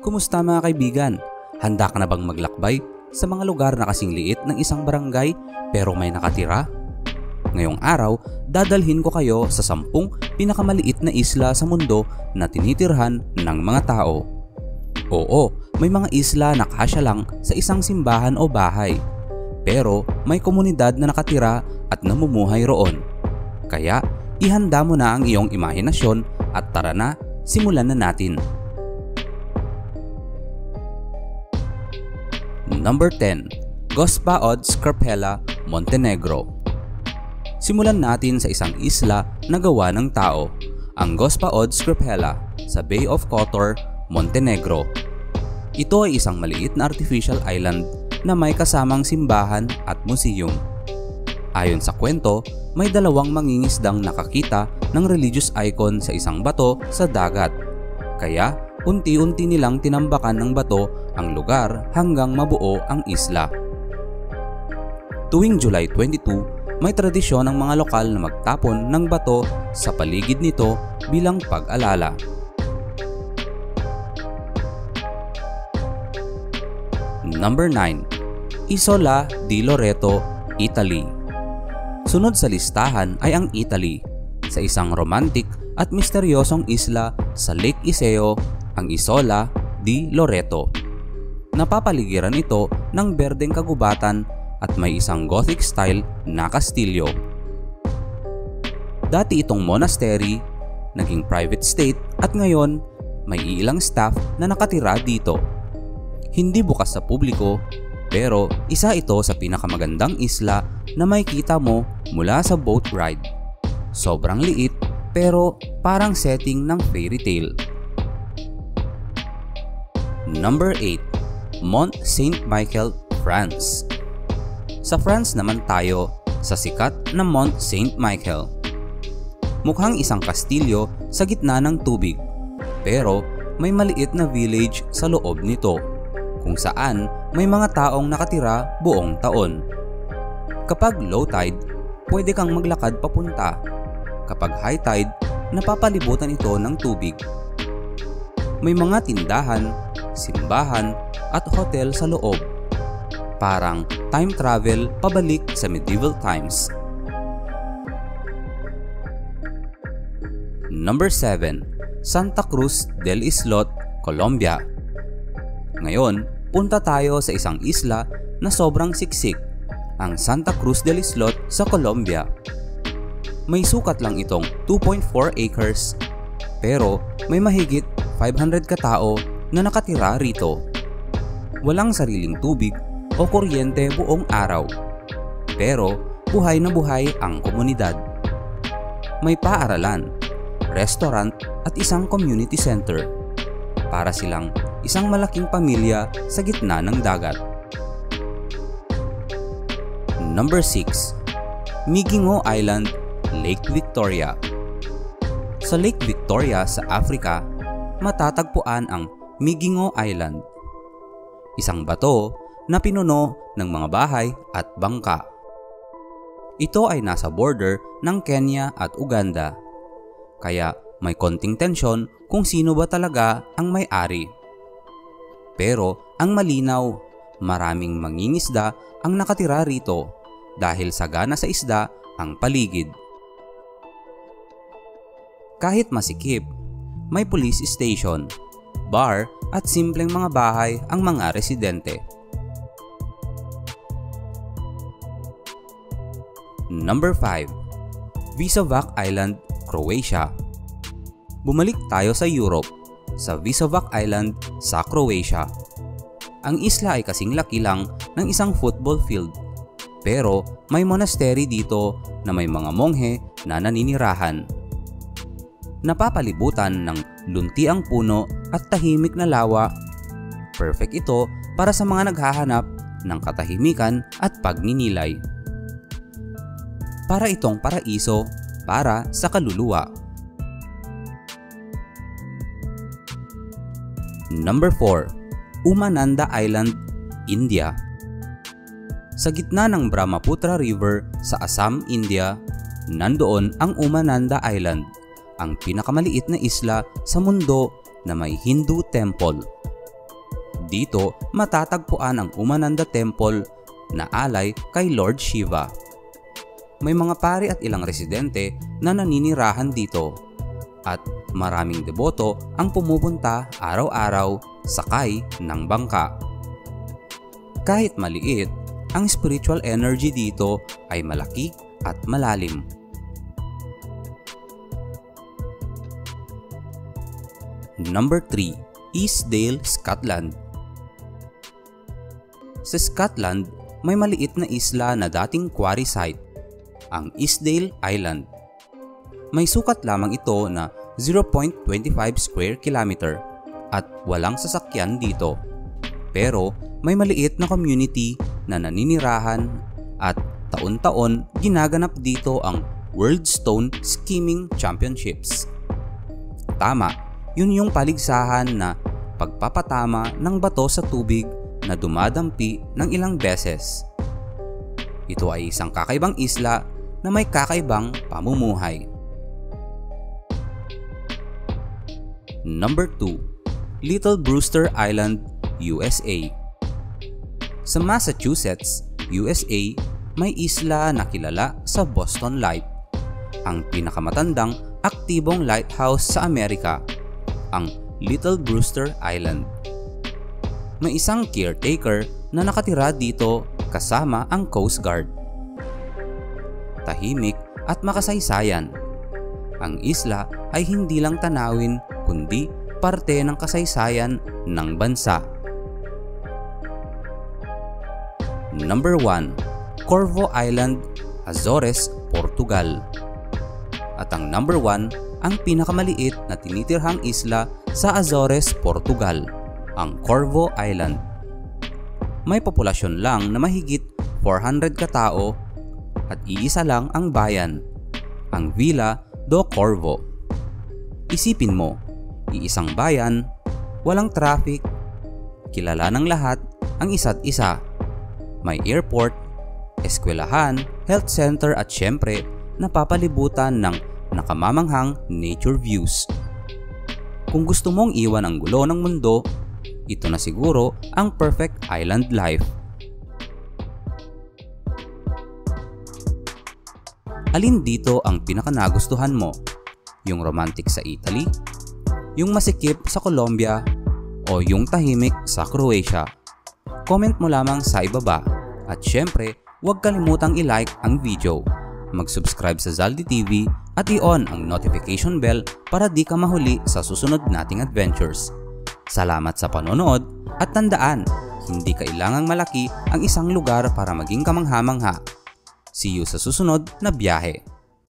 Kumusta mga kaibigan? Handa ka na bang maglakbay sa mga lugar na kasing liit ng isang barangay pero may nakatira? Ngayong araw, dadalhin ko kayo sa 10 pinakamaliit na isla sa mundo na tinitirhan ng mga tao. Oo, may mga isla na kasya lang sa isang simbahan o bahay. Pero may komunidad na nakatira at namumuhay roon. Kaya ihanda mo na ang iyong imahinasyon at tara na, simulan na natin. Number 10. Gospod Scarpella, Montenegro. Simulan natin sa isang isla na gawa ng tao, ang Gospod Scarpella sa Bay of Kotor, Montenegro. Ito ay isang maliit na artificial island na may kasamang simbahan at museum. Ayon sa kwento, may 2 mangingisdang nakakita ng religious icon sa isang bato sa dagat. Kaya unti-unti nilang tinambakan ng bato ang lugar hanggang mabuo ang isla. Tuwing July 22, may tradisyon ng mga lokal na magtapon ng bato sa paligid nito bilang pag-alala. Number 9. Isola di Loreto, Italy. Sunod sa listahan ay ang Italy, sa isang romantic at misteryosong isla sa Lake Iseo, ang Isola di Loreto. Napapaligiran ito ng berdeng kagubatan at may isang Gothic style na kastilyo. Dati itong monastery, naging private state at ngayon may ilang staff na nakatira dito. Hindi bukas sa publiko, pero isa ito sa pinakamagandang isla na makikita mo mula sa boat ride. Sobrang liit pero parang setting ng fairy tale. Number 8. Mont Saint-Michel, France. Sa France naman tayo sa sikat na Mont Saint-Michel. Mukhang isang kastilyo sa gitna ng tubig, pero may maliit na village sa loob nito, kung saan may mga taong nakatira buong taon. Kapag low tide, pwede kang maglakad papunta. Kapag high tide, napapalibutan ito ng tubig. May mga tindahan, simbahan at hotel sa loob. Parang time travel pabalik sa medieval times. Number 7. Santa Cruz del Islot, Colombia. Ngayon, punta tayo sa isang isla na sobrang siksik, ang Santa Cruz del Islot sa Colombia. May sukat lang itong 2.4 acres, pero may mahigit 500 katao na nakatira rito. Walang sariling tubig o kuryente buong araw, pero buhay na buhay ang komunidad. May paaralan, restaurant at isang community center. Para silang isang malaking pamilya sa gitna ng dagat. Number 6. Migingo Island, Lake Victoria. Sa Lake Victoria sa Africa, matatagpuan ang Migingo Island. Isang bato na pinuno ng mga bahay at bangka. Ito ay nasa border ng Kenya at Uganda. Kaya may konting tensyon kung sino ba talaga ang may-ari. Pero ang malinaw, maraming mangingisda ang nakatira rito dahil sagana sa isda ang paligid. Kahit masikip, may police station, bar at simpleng mga bahay ang mga residente. Number 5. Visovac Island, Croatia. Bumalik tayo sa Europe, sa Visovac Island sa Croatia. Ang isla ay kasing laki lang ng isang football field, pero may monastery dito na may mga monghe na naninirahan. Napapalibutan ng luntiang puno at tahimik na lawa. Perfect ito para sa mga naghahanap ng katahimikan at pagninilay. Para itong paraiso para sa kaluluwa. Number 4. Umananda Island, India. Sa gitna ng Brahmaputra River sa Assam, India, nandoon ang Umananda Island, ang pinakamaliit na isla sa mundo na may Hindu temple. Dito matatagpuan ang Umananda Temple na alay kay Lord Shiva. May mga pari at ilang residente na naninirahan dito at maraming deboto ang pumupunta araw-araw sakay ng bangka. Kahit maliit, ang spiritual energy dito ay malaki at malalim. Number 3. Eastdale, Scotland. Sa Scotland, may maliit na isla na dating quarry site, ang Eastdale Island. May sukat lamang ito na 0.25 square kilometer at walang sasakyan dito. Pero may maliit na community na naninirahan at taon-taon ginaganap dito ang World Stone Skimming Championships. Tama, yun yung paligsahan na pagpapatama ng bato sa tubig na dumadampi ng ilang beses. Ito ay isang kakaibang isla na may kakaibang pamumuhay. Number 2. Little Brewster Island, USA. Sa Massachusetts, USA, may isla na kilala sa Boston Light, ang pinakamatandang aktibong lighthouse sa Amerika, ang Little Brewster Island. May isang caretaker na nakatira dito kasama ang Coast Guard. Tahimik at makasaysayan. Ang isla ay hindi lang tanawin kundi parte ng kasaysayan ng bansa. Number 1. Corvo Island, Azores, Portugal. At ang number 1, ang pinakamaliit na tinitirhang isla sa Azores, Portugal, ang Corvo Island. May populasyon lang na mahigit 400 katao at iisa lang ang bayan, ang Vila do Corvo. Isipin mo, iisang bayan, walang traffic, kilala ng lahat ang isa't isa. May airport, eskwelahan, health center at syempre napapalibutan ng nakamamanghang nature views. Kung gusto mong iwan ang gulo ng mundo, ito na siguro ang perfect island life. Alin dito ang pinakanagustuhan mo? Yung romantic sa Italy? Yung masikip sa Colombia? O yung tahimik sa Croatia? Comment mo lamang sa ibaba. At syempre, huwag kalimutang i-like ang video, mag-subscribe sa Zaldi TV at i-on ang notification bell para di ka mahuli sa susunod nating adventures. Salamat sa panonood at tandaan, hindi kailangang malaki ang isang lugar para maging kamangha-mangha. See you sa susunod na biyahe.